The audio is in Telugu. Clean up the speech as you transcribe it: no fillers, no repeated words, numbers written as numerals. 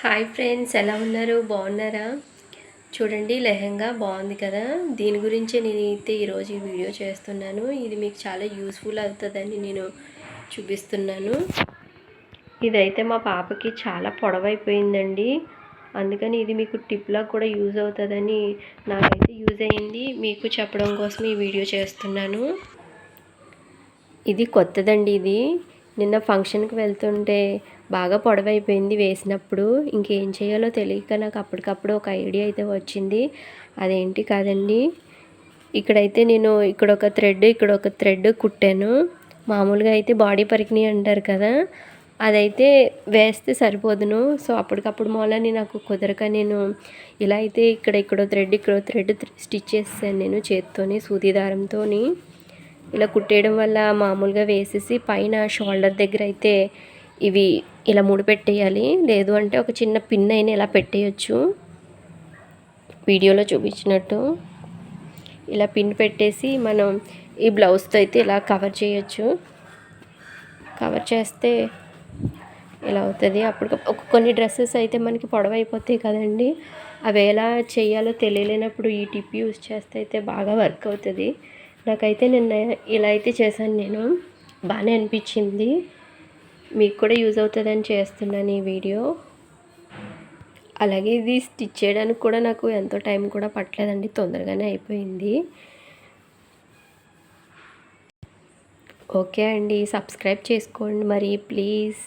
హాయ్ ఫ్రెండ్స్, ఎలా ఉన్నారు? బాగున్నారా? చూడండి, లెహంగా బాగుంది కదా. దీని గురించి నేనైతే ఈరోజు ఈ వీడియో చేస్తున్నాను. ఇది మీకు చాలా యూస్ఫుల్ అవుతుందని నేను చూపిస్తున్నాను. ఇదైతే మా పాపకి చాలా పొడవైపోయిందండి. అందుకని ఇది మీకు టిప్లా కూడా యూజ్ అవుతుందని నాకైతే యూజ్ అయింది. మీకు చెప్పడం కోసం ఈ వీడియో చేస్తున్నాను. ఇది కొత్తదండి. ఇది నిన్న ఫంక్షన్కి వెళ్తుంటే బాగా పొడవైపోయింది వేసినప్పుడు. ఇంకేం చేయాలో తెలియక నాకు అప్పటికప్పుడు ఒక ఐడియా అయితే వచ్చింది. అదేంటి కాదండి, ఇక్కడైతే నేను ఇక్కడ ఒక థ్రెడ్ కుట్టాను. మామూలుగా అయితే బాడీ పరికిణి అంటారు కదా, అదైతే వేస్తే సరిపోదును. సో అప్పటికప్పుడు మూలని నాకు కుదరక నేను ఇలా అయితే ఇక్కడో థ్రెడ్ స్టిచ్ చేసాను నేను చేత్తోని, సూది దారంతోని. ఇలా కుట్టేయడం వల్ల మామూలుగా వేసేసి పైన షోల్డర్ దగ్గర అయితే ఇవి ఇలా ముడి పెట్టేయాలి. లేదు అంటే ఒక చిన్న పిన్ అయినా ఇలా పెట్టేయచ్చు. వీడియోలో చూపించినట్టు ఇలా పిన్ పెట్టేసి మనం ఈ బ్లౌజ్తో అయితే ఇలా కవర్ చేయొచ్చు. కవర్ చేస్తే ఇలా అవుతుంది. అప్పుడు కొన్ని డ్రెస్సెస్ అయితే మనకి పొడవైపోతాయి కదండి, అవి ఎలా చేయాలో తెలియలేనప్పుడు ఈ టిప్ యూజ్ చేస్తే అయితే బాగా వర్క్ అవుతుంది. నాకైతే నిన్న ఇలా అయితే చేశాను నేను, బాగానే అనిపించింది. మీకు కూడా యూజ్ అవుతుందని చేస్తున్నాను ఈ వీడియో. అలాగే ఇది స్టిచ్ చేయడానికి కూడా నాకు ఎంతో టైం కూడా పట్టలేదండి, తొందరగానే అయిపోయింది. ఓకే అండి, సబ్స్క్రైబ్ చేసుకోండి మరి ప్లీజ్.